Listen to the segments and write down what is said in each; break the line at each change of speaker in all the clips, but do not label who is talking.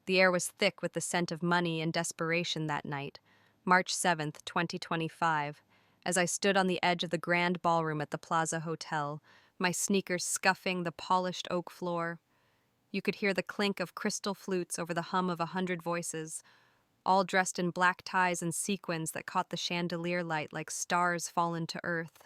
The air was thick with the scent of money and desperation that night, March 7th, 2025, as I stood on the edge of the grand ballroom at the Plaza Hotel, my sneakers scuffing the polished oak floor. You could hear the clink of crystal flutes over the hum of 100 voices, all dressed in black ties and sequins that caught the chandelier light like stars fallen to earth.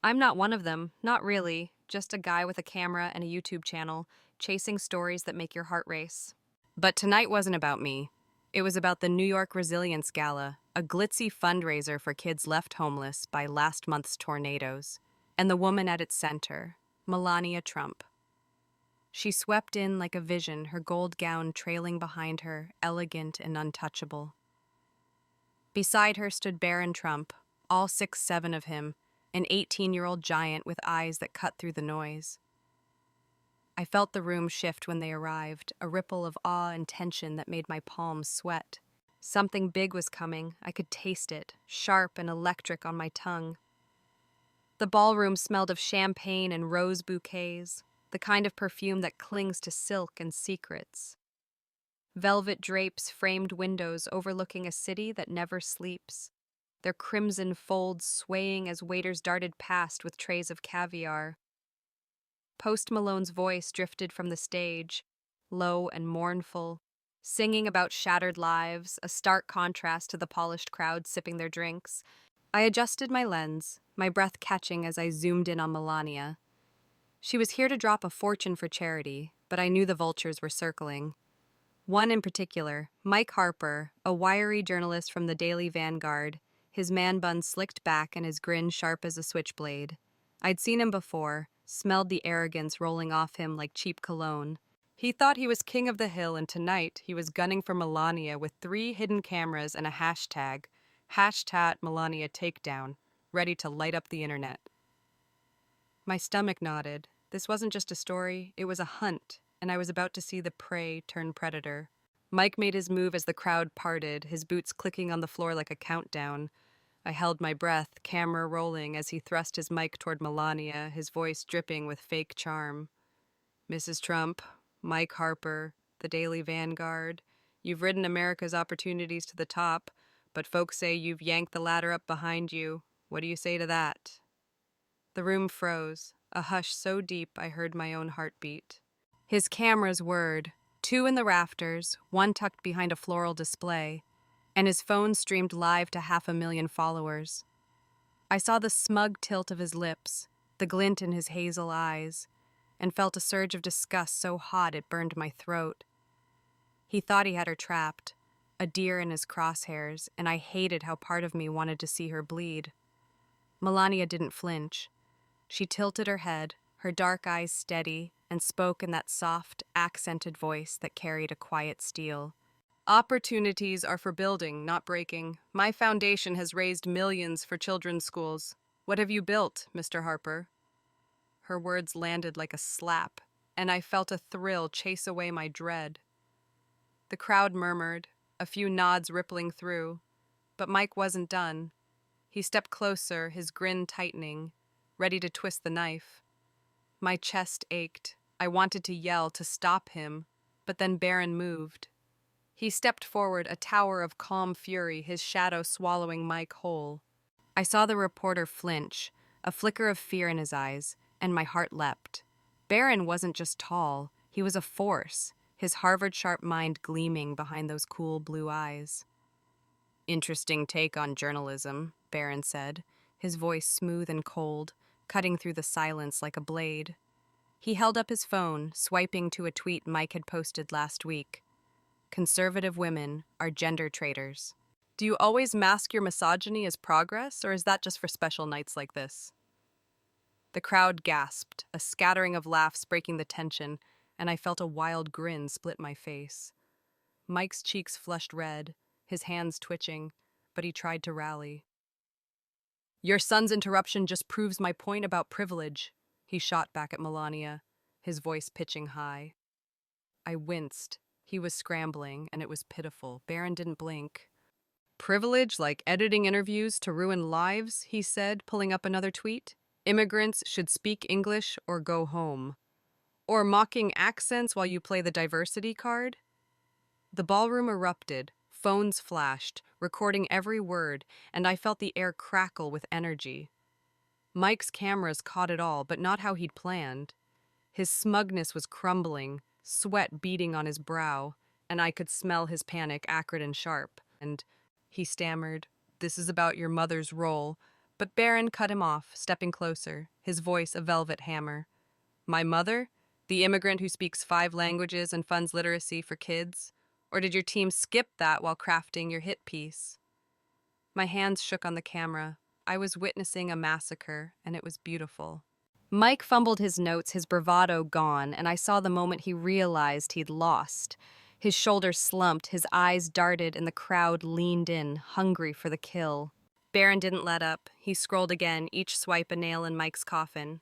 I'm not one of them, not really, just a guy with a camera and a YouTube channel, chasing stories that make your heart race. But tonight wasn't about me. It was about the New York Resilience Gala, a glitzy fundraiser for kids left homeless by last month's tornadoes, and the woman at its center, Melania Trump. She swept in like a vision, her gold gown trailing behind her, elegant and untouchable. Beside her stood Barron Trump, all 6'7" of him, an 18-year-old giant with eyes that cut through the noise. I felt the room shift when they arrived, a ripple of awe and tension that made my palms sweat. Something big was coming. I could taste it, sharp and electric on my tongue. The ballroom smelled of champagne and rose bouquets, the kind of perfume that clings to silk and secrets. Velvet drapes framed windows overlooking a city that never sleeps, their crimson folds swaying as waiters darted past with trays of caviar. Post Malone's voice drifted from the stage, low and mournful, singing about shattered lives, a stark contrast to the polished crowd sipping their drinks. I adjusted my lens, my breath catching as I zoomed in on Melania. She was here to drop a fortune for charity, but I knew the vultures were circling. One in particular, Mike Harper, a wiry journalist from the Daily Vanguard, his man bun slicked back and his grin sharp as a switchblade. I'd seen him before, smelled the arrogance rolling off him like cheap cologne. He thought he was king of the hill, and tonight he was gunning for Melania with 3 hidden cameras and a hashtag, #Melania Takedown, ready to light up the internet. My stomach nodded. This wasn't just a story, it was a hunt, and I was about to see the prey turn predator. Mike made his move as the crowd parted, his boots clicking on the floor like a countdown. I held my breath, camera rolling, as he thrust his mic toward Melania, his voice dripping with fake charm. "Mrs. Trump, Mike Harper, the Daily Vanguard, you've ridden America's opportunities to the top, but folks say you've yanked the ladder up behind you. What do you say to that?" The room froze, a hush so deep I heard my own heartbeat. His cameras whirred, 2 in the rafters, 1 tucked behind a floral display, and his phone streamed live to 500,000 followers. I saw the smug tilt of his lips, the glint in his hazel eyes, and felt a surge of disgust so hot it burned my throat. He thought he had her trapped, a deer in his crosshairs, and I hated how part of me wanted to see her bleed. Melania didn't flinch. She tilted her head, her dark eyes steady, and spoke in that soft, accented voice that carried a quiet steel. "Opportunities are for building, not breaking. My foundation has raised millions for children's schools. What have you built, Mr. Harper?" Her words landed like a slap, and I felt a thrill chase away my dread. The crowd murmured, a few nods rippling through, but Mike wasn't done. He stepped closer, his grin tightening, ready to twist the knife. My chest ached. I wanted to yell to stop him, but then Barron moved. He stepped forward, a tower of calm fury, his shadow swallowing Mike whole. I saw the reporter flinch, a flicker of fear in his eyes, and my heart leapt. Barron wasn't just tall, he was a force, his Harvard-sharp mind gleaming behind those cool blue eyes. "Interesting take on journalism," Barron said, his voice smooth and cold, cutting through the silence like a blade. He held up his phone, swiping to a tweet Mike had posted last week. "Conservative women are gender traitors." "Do you always mask your misogyny as progress, or is that just for special nights like this?" The crowd gasped, a scattering of laughs breaking the tension, and I felt a wild grin split my face. Mike's cheeks flushed red, his hands twitching, but he tried to rally. "Your son's interruption just proves my point about privilege," he shot back at Melania, his voice pitching high. I winced. He was scrambling, and it was pitiful. Barron didn't blink. "Privilege like editing interviews to ruin lives," he said, pulling up another tweet. "Immigrants should speak English or go home. Or mocking accents while you play the diversity card." The ballroom erupted, phones flashed, recording every word, and I felt the air crackle with energy. Mike's cameras caught it all, but not how he'd planned. His smugness was crumbling, sweat beading on his brow, and I could smell his panic acrid and sharp. And he stammered, "This is about your mother's role." But Barron cut him off, stepping closer, his voice a velvet hammer. "My mother? The immigrant who speaks 5 languages and funds literacy for kids? Or did your team skip that while crafting your hit piece?" My hands shook on the camera. I was witnessing a massacre, and it was beautiful. Mike fumbled his notes, his bravado gone, and I saw the moment he realized he'd lost. His shoulders slumped, his eyes darted, and the crowd leaned in, hungry for the kill. Barron didn't let up. He scrolled again, each swipe a nail in Mike's coffin.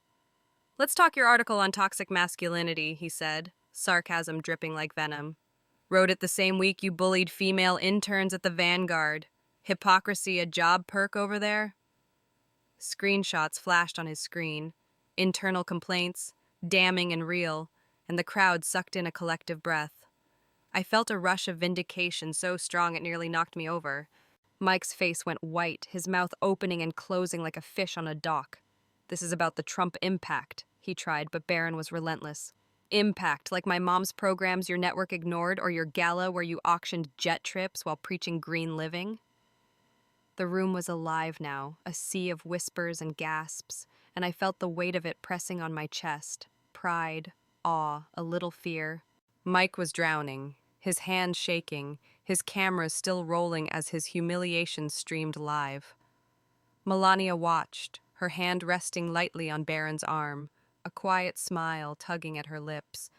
"Let's talk your article on toxic masculinity," he said, sarcasm dripping like venom. "Wrote it the same week you bullied female interns at the Vanguard. Hypocrisy a job perk over there?" Screenshots flashed on his screen. Internal complaints, damning and real, and the crowd sucked in a collective breath. I felt a rush of vindication so strong it nearly knocked me over. Mike's face went white, his mouth opening and closing like a fish on a dock. "This is about the Trump impact," he tried, but Barron was relentless. "Impact, like my mom's programs your network ignored, or your gala where you auctioned jet trips while preaching green living?" The room was alive now, a sea of whispers and gasps, and I felt the weight of it pressing on my chest. Pride, awe, a little fear. Mike was drowning, his hands shaking, his cameras still rolling as his humiliation streamed live. Melania watched, her hand resting lightly on Barron's arm, a quiet smile tugging at her lips.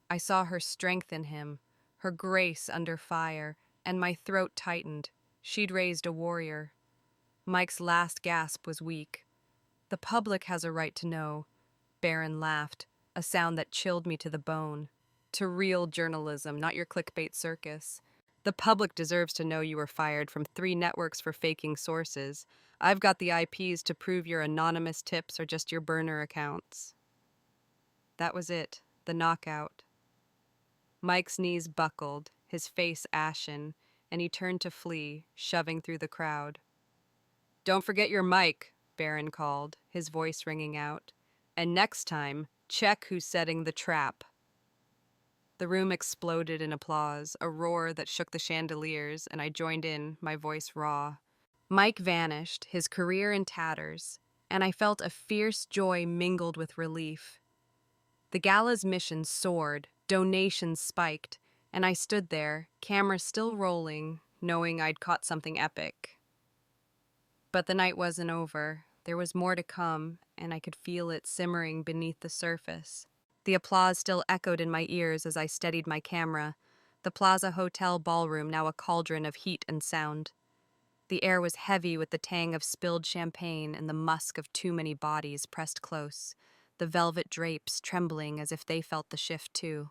I saw her strengthen him, her grace under fire, and my throat tightened. She'd raised a warrior. Mike's last gasp was weak. "The public has a right to know." Barron laughed, a sound that chilled me to the bone. "To real journalism, not your clickbait circus. The public deserves to know you were fired from 3 networks for faking sources. I've got the IPs to prove your anonymous tips are just your burner accounts." That was it, the knockout. Mike's knees buckled, his face ashen, and he turned to flee, shoving through the crowd. "Don't forget your mic," Barron called, his voice ringing out. "And next time, check who's setting the trap." The room exploded in applause, a roar that shook the chandeliers, and I joined in, my voice raw. Mike vanished, his career in tatters, and I felt a fierce joy mingled with relief. The gala's mission soared, donations spiked, and I stood there, camera still rolling, knowing I'd caught something epic. But the night wasn't over. There was more to come, and I could feel it simmering beneath the surface. The applause still echoed in my ears as I steadied my camera, the Plaza Hotel ballroom now a cauldron of heat and sound. The air was heavy with the tang of spilled champagne and the musk of too many bodies pressed close, the velvet drapes trembling as if they felt the shift too.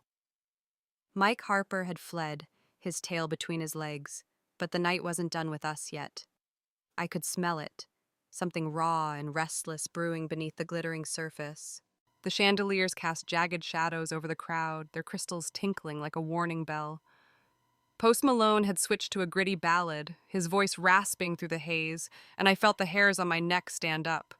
Mike Harper had fled, his tail between his legs, but the night wasn't done with us yet. I could smell it, something raw and restless brewing beneath the glittering surface. The chandeliers cast jagged shadows over the crowd, their crystals tinkling like a warning bell. Post Malone had switched to a gritty ballad, his voice rasping through the haze, and I felt the hairs on my neck stand up.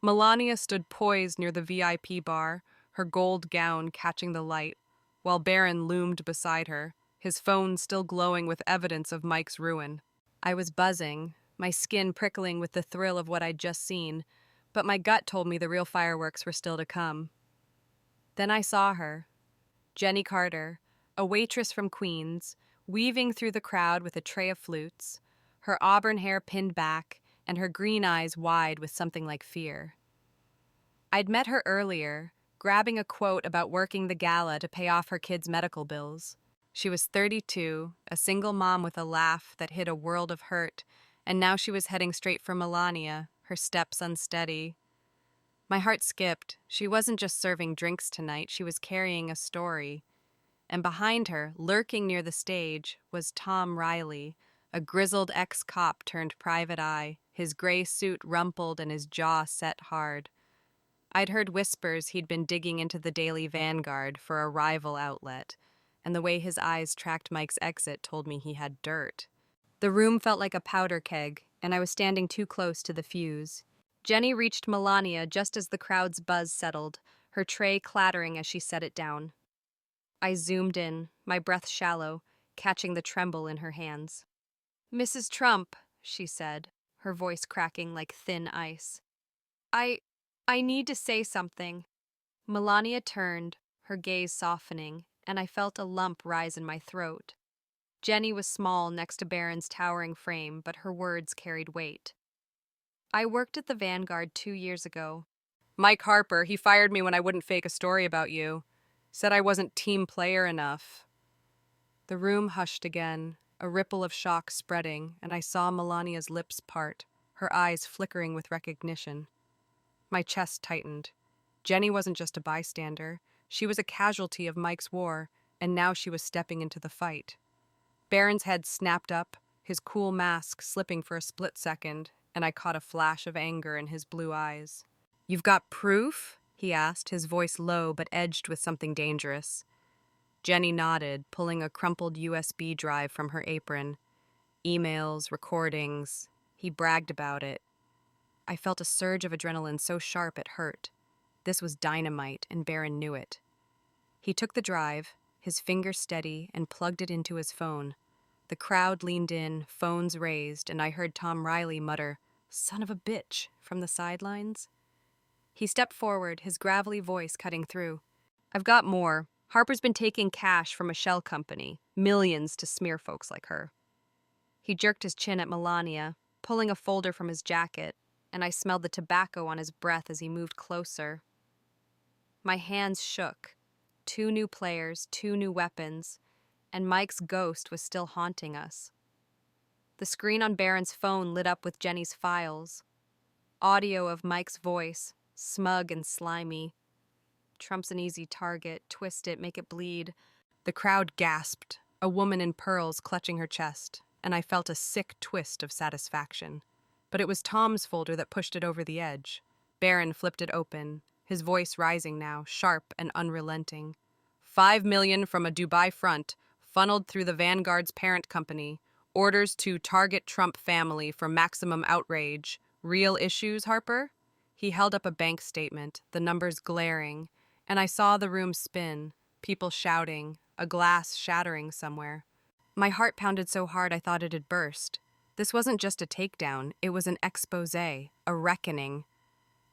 Melania stood poised near the VIP bar, her gold gown catching the light, while Barron loomed beside her, his phone still glowing with evidence of Mike's ruin. I was buzzing, my skin prickling with the thrill of what I'd just seen, but my gut told me the real fireworks were still to come. Then I saw her, Jenny Carter, a waitress from Queens, weaving through the crowd with a tray of flutes, her auburn hair pinned back and her green eyes wide with something like fear. I'd met her earlier, grabbing a quote about working the gala to pay off her kids' medical bills. She was 32, a single mom with a laugh that hid a world of hurt, and now she was heading straight for Melania, her steps unsteady. My heart skipped. She wasn't just serving drinks tonight, she was carrying a story. And behind her, lurking near the stage, was Tom Riley, a grizzled ex-cop turned private eye, his gray suit rumpled and his jaw set hard. I'd heard whispers he'd been digging into the Daily Vanguard for a rival outlet, and the way his eyes tracked Mike's exit told me he had dirt. The room felt like a powder keg, and I was standing too close to the fuse. Jenny reached Melania just as the crowd's buzz settled, her tray clattering as she set it down. I zoomed in, my breath shallow, catching the tremble in her hands. "Mrs. Trump," she said, her voice cracking like thin ice. I I need to say something." Melania turned, her gaze softening, and I felt a lump rise in my throat. Jenny was small next to Barron's towering frame, but her words carried weight. "I worked at the Vanguard 2 years ago. Mike Harper, he fired me when I wouldn't fake a story about you. Said I wasn't team player enough." The room hushed again, a ripple of shock spreading, and I saw Melania's lips part, her eyes flickering with recognition. My chest tightened. Jenny wasn't just a bystander. She was a casualty of Mike's war, and now she was stepping into the fight. Barron's head snapped up, his cool mask slipping for a split second, and I caught a flash of anger in his blue eyes. "You've got proof?" he asked, his voice low but edged with something dangerous. Jenny nodded, pulling a crumpled USB drive from her apron. Emails, recordings. He bragged about it. I felt a surge of adrenaline so sharp it hurt. This was dynamite, and Barron knew it. He took the drive, his finger steady, and plugged it into his phone. The crowd leaned in, phones raised, and I heard Tom Riley mutter, "Son of a bitch," from the sidelines. He stepped forward, his gravelly voice cutting through. "I've got more. Harper's been taking cash from a shell company, millions to smear folks like her." He jerked his chin at Melania, pulling a folder from his jacket, and I smelled the tobacco on his breath as he moved closer. My hands shook. 2 new players, 2 new weapons, and Mike's ghost was still haunting us. The screen on Barron's phone lit up with Jenny's files. Audio of Mike's voice, smug and slimy. "Trump's an easy target. Twist it, make it bleed." The crowd gasped, a woman in pearls clutching her chest, and I felt a sick twist of satisfaction. But it was Tom's folder that pushed it over the edge. Barron flipped it open, his voice rising now, sharp and unrelenting. "5 million from a Dubai front, funneled through the Vanguard's parent company. Orders to target Trump family for maximum outrage. Real issues, Harper?" He held up a bank statement, the numbers glaring, and I saw the room spin, people shouting, a glass shattering somewhere. My heart pounded so hard I thought it had burst. This wasn't just a takedown, it was an exposé, a reckoning.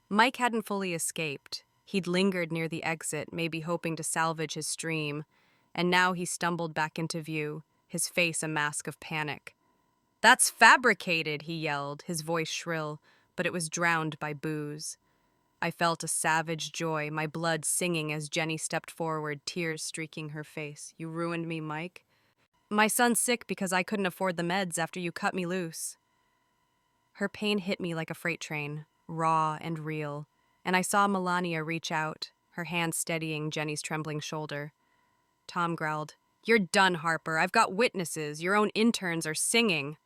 Mike hadn't fully escaped. He'd lingered near the exit, maybe hoping to salvage his stream, and now he stumbled back into view, his face a mask of panic. "That's fabricated," he yelled, his voice shrill, but it was drowned by boos. I felt a savage joy, my blood singing as Jenny stepped forward, tears streaking her face. "You ruined me, Mike. My son's sick because I couldn't afford the meds after you cut me loose." Her pain hit me like a freight train, raw and real, and I saw Melania reach out, her hand steadying Jenny's trembling shoulder. Tom growled, "You're done, Harper. I've got witnesses. Your own interns are singing."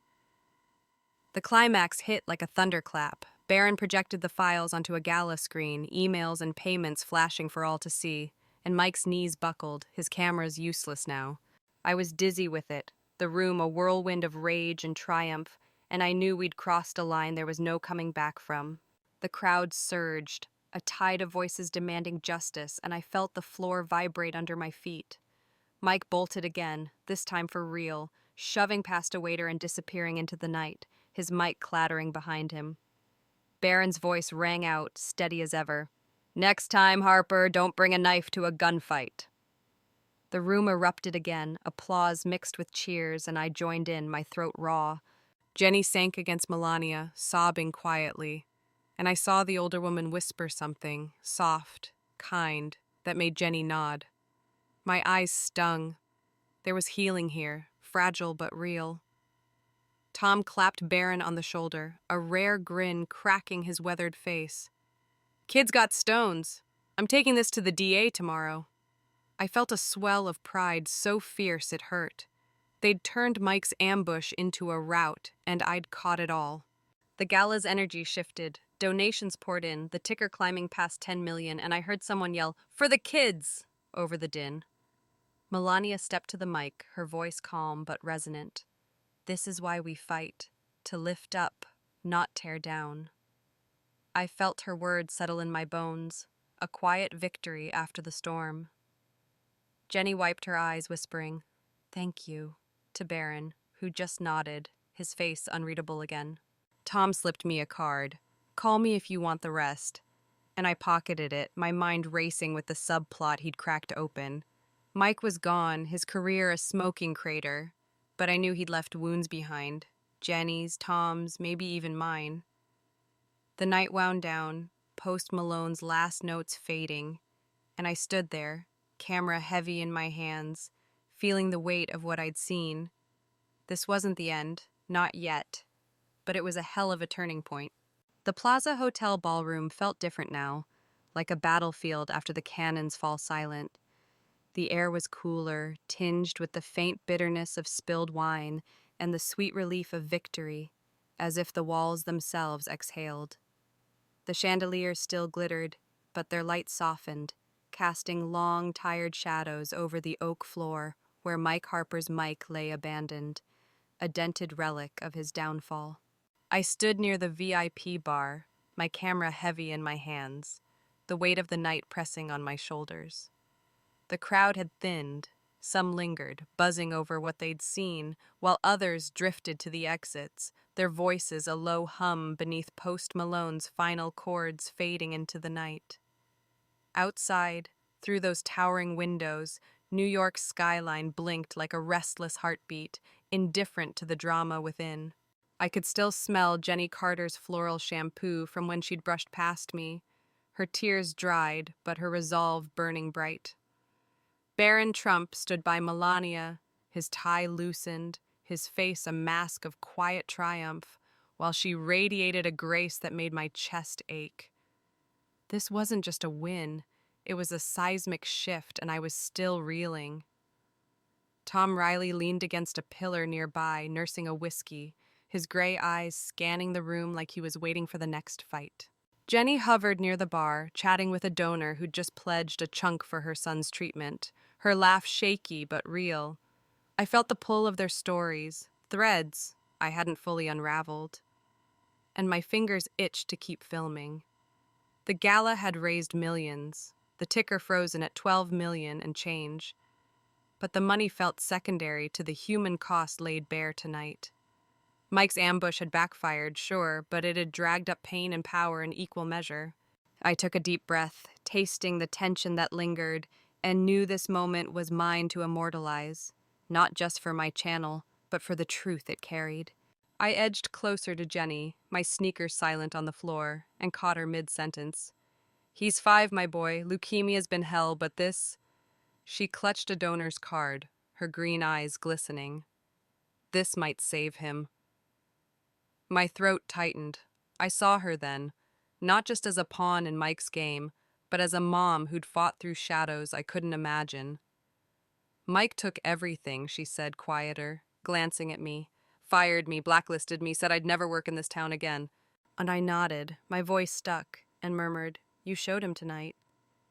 The climax hit like a thunderclap. Barron projected the files onto a gala screen, emails and payments flashing for all to see, and Mike's knees buckled, his cameras useless now. I was dizzy with it, the room a whirlwind of rage and triumph, and I knew we'd crossed a line there was no coming back from. The crowd surged, a tide of voices demanding justice, and I felt the floor vibrate under my feet. Mike bolted again, this time for real, shoving past a waiter and disappearing into the night, his mic clattering behind him. Barron's voice rang out, steady as ever. "Next time, Harper, don't bring a knife to a gunfight." The room erupted again, applause mixed with cheers, and I joined in, my throat raw. Jenny sank against Melania, sobbing quietly, and I saw the older woman whisper something, soft, kind, that made Jenny nod. My eyes stung. There was healing here, fragile but real. Tom clapped Barron on the shoulder, a rare grin cracking his weathered face. "Kid's got stones. I'm taking this to the DA tomorrow." I felt a swell of pride so fierce it hurt. They'd turned Mike's ambush into a rout, and I'd caught it all. The gala's energy shifted. Donations poured in, the ticker climbing past 10 million, and I heard someone yell, "For the kids!" over the din. Melania stepped to the mic, her voice calm but resonant. This is why we fight, to lift up, not tear down. I felt her words settle in my bones, a quiet victory after the storm. Jenny wiped her eyes, whispering, "Thank you," to Barron, who just nodded, his face unreadable again. Tom slipped me a card. "Call me if you want the rest." And I pocketed it, my mind racing with the subplot he'd cracked open. Mike was gone, his career a smoking crater, but I knew he'd left wounds behind. Jenny's, Tom's, maybe even mine. The night wound down, Post Malone's last notes fading, and I stood there, camera heavy in my hands, feeling the weight of what I'd seen. This wasn't the end, not yet, but it was a hell of a turning point. The Plaza Hotel ballroom felt different now, like a battlefield after the cannons fall silent. The air was cooler, tinged with the faint bitterness of spilled wine and the sweet relief of victory, as if the walls themselves exhaled. The chandeliers still glittered, but their light softened, casting long, tired shadows over the oak floor where Mike Harper's mic lay abandoned, a dented relic of his downfall. I stood near the VIP bar, my camera heavy in my hands, the weight of the night pressing on my shoulders. The crowd had thinned, some lingered, buzzing over what they'd seen, while others drifted to the exits, their voices a low hum beneath Post Malone's final chords fading into the night. Outside, through those towering windows, New York's skyline blinked like a restless heartbeat, indifferent to the drama within. I could still smell Jenny Carter's floral shampoo from when she'd brushed past me, her tears dried, but her resolve burning bright. Barron Trump stood by Melania, his tie loosened, his face a mask of quiet triumph, while she radiated a grace that made my chest ache. This wasn't just a win, it was a seismic shift, and I was still reeling. Tom Riley leaned against a pillar nearby, nursing a whiskey, his gray eyes scanning the room like he was waiting for the next fight. Jenny hovered near the bar, chatting with a donor who'd just pledged a chunk for her son's treatment, her laugh shaky but real. I felt the pull of their stories, threads I hadn't fully unraveled, and my fingers itched to keep filming. The gala had raised millions, the ticker frozen at 12 million and change, but the money felt secondary to the human cost laid bare tonight. Mike's ambush had backfired, sure, but it had dragged up pain and power in equal measure. I took a deep breath, tasting the tension that lingered, and knew this moment was mine to immortalize, not just for my channel, but for the truth it carried. I edged closer to Jenny, my sneakers silent on the floor, and caught her mid-sentence. "He's 5, my boy. Leukemia's been hell, but this—" She clutched a donor's card, her green eyes glistening. "This might save him." My throat tightened. I saw her then, not just as a pawn in Mike's game, but as a mom who'd fought through shadows I couldn't imagine. "Mike took everything," she said, quieter, glancing at me. "Fired me, blacklisted me, said I'd never work in this town again." And I nodded, my voice stuck, and murmured, "You showed him tonight."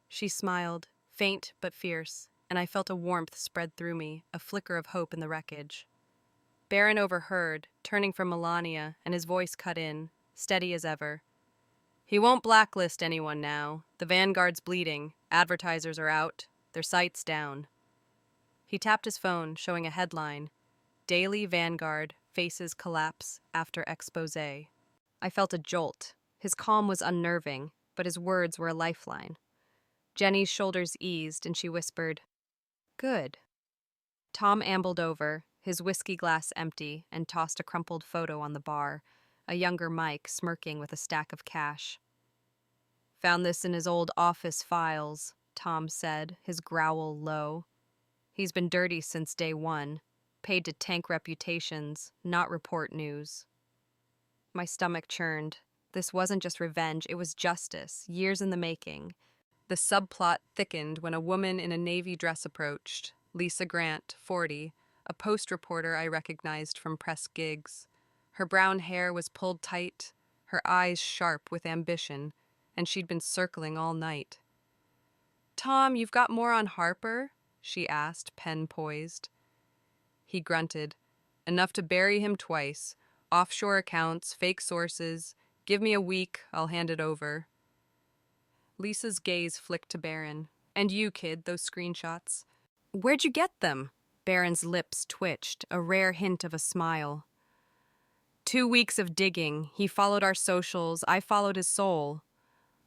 She smiled, faint but fierce, and I felt a warmth spread through me, a flicker of hope in the wreckage. Barron overheard, turning from Melania, and his voice cut in, steady as ever. "He won't blacklist anyone now. The Vanguard's bleeding. Advertisers are out. Their site's down." He tapped his phone, showing a headline, "Daily Vanguard Faces Collapse After Expose." I felt a jolt. His calm was unnerving, but his words were a lifeline. Jenny's shoulders eased, and she whispered, "Good." Tom ambled over, his whiskey glass empty, and tossed a crumpled photo on the bar, a younger Mike smirking with a stack of cash. "Found this in his old office files," Tom said, his growl low. "He's been dirty since day one, paid to tank reputations, not report news." My stomach churned. This wasn't just revenge, it was justice, years in the making. The subplot thickened when a woman in a navy dress approached, Lisa Grant, 40, a Post reporter I recognized from press gigs. Her brown hair was pulled tight, her eyes sharp with ambition, and she'd been circling all night. "Tom, you've got more on Harper?" she asked, pen poised. He grunted. Enough to bury him twice. Offshore accounts, fake sources. Give me a week, I'll hand it over. Lisa's gaze flicked to Barron. And you, kid, those screenshots. Where'd you get them? Barron's lips twitched, a rare hint of a smile. 2 weeks of digging. He followed our socials. I followed his soul.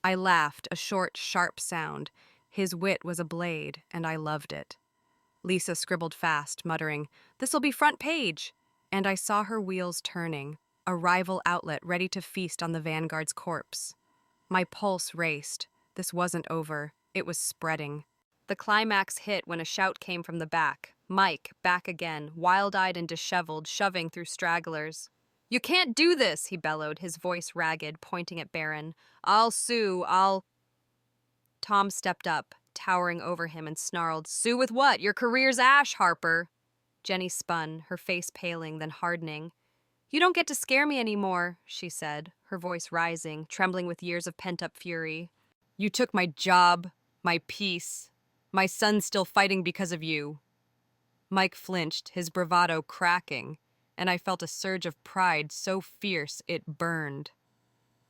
I laughed, a short, sharp sound. His wit was a blade, and I loved it. Lisa scribbled fast, muttering, "This'll be front page." And I saw her wheels turning, a rival outlet ready to feast on the Vanguard's corpse. My pulse raced. This wasn't over. It was spreading. The climax hit when a shout came from the back. Mike, back again, wild-eyed and disheveled, shoving through stragglers. "You can't do this," he bellowed, his voice ragged, pointing at Barron. "I'll sue, I'll—" Tom stepped up, towering over him, and snarled, "Sue with what? Your career's ash, Harper." Jenny spun, her face paling, then hardening. "You don't get to scare me anymore," she said, her voice rising, trembling with years of pent-up fury. "You took my job, my peace. My son's still fighting because of you." Mike flinched, his bravado cracking, and I felt a surge of pride so fierce it burned.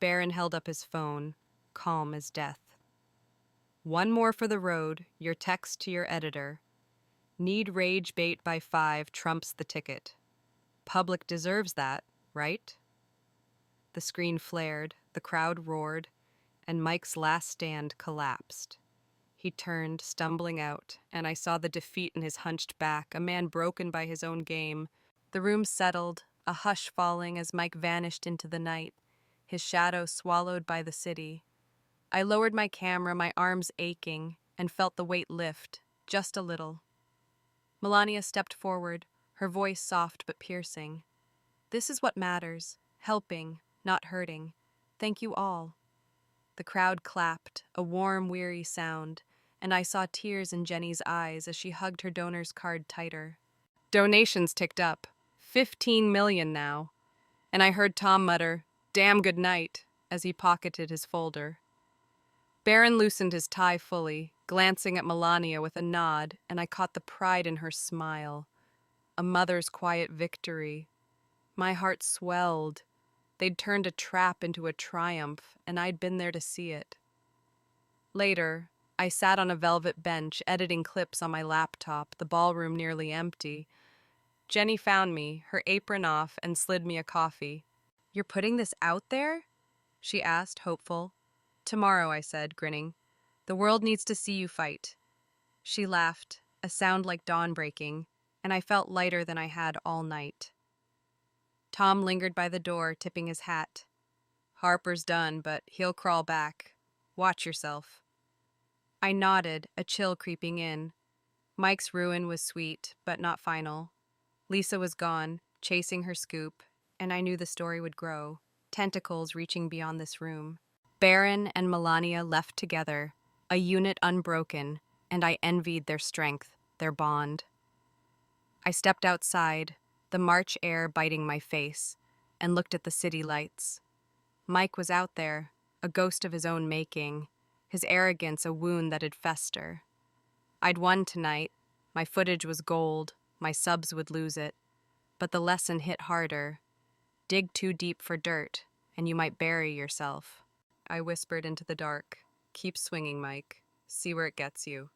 Barron held up his phone, calm as death. "One more for the road, your text to your editor. Need rage bait by 5 trumps the ticket. Public deserves that, right?" The screen flared, the crowd roared, and Mike's last stand collapsed. He turned, stumbling out, and I saw the defeat in his hunched back, a man broken by his own game. The room settled, a hush falling as Mike vanished into the night, his shadow swallowed by the city. I lowered my camera, my arms aching, and felt the weight lift, just a little. Melania stepped forward, her voice soft but piercing. "This is what matters, helping, not hurting. Thank you all." The crowd clapped, a warm, weary sound, and I saw tears in Jenny's eyes as she hugged her donor's card tighter. Donations ticked up, 15 million now, and I heard Tom mutter, "Damn good night," as he pocketed his folder. Barron loosened his tie fully, glancing at Melania with a nod, and I caught the pride in her smile. A mother's quiet victory. My heart swelled. They'd turned a trap into a triumph, and I'd been there to see it. Later, I sat on a velvet bench, editing clips on my laptop, the ballroom nearly empty. Jenny found me, her apron off, and slid me a coffee. "You're putting this out there?" she asked, hopeful. "Tomorrow," I said, grinning. "The world needs to see you fight." She laughed, a sound like dawn breaking, and I felt lighter than I had all night. Tom lingered by the door, tipping his hat. "Harper's done, but he'll crawl back. Watch yourself." I nodded, a chill creeping in. Mike's ruin was sweet, but not final. Lisa was gone, chasing her scoop, and I knew the story would grow, tentacles reaching beyond this room. Barron and Melania left together, a unit unbroken, and I envied their strength, their bond. I stepped outside, the March air biting my face, and looked at the city lights. Mike was out there, a ghost of his own making, his arrogance a wound that'd fester. I'd won tonight, my footage was gold, my subs would lose it, but the lesson hit harder. Dig too deep for dirt, and you might bury yourself. I whispered into the dark, "Keep swinging, Mike. See where it gets you."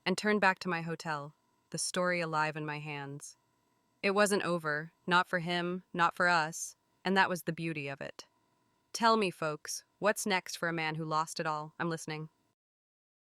And turned back to my hotel, the story alive in my hands. It wasn't over, not for him, not for us, and that was the beauty of it. Tell me, folks, what's next for a man who lost it all? I'm listening.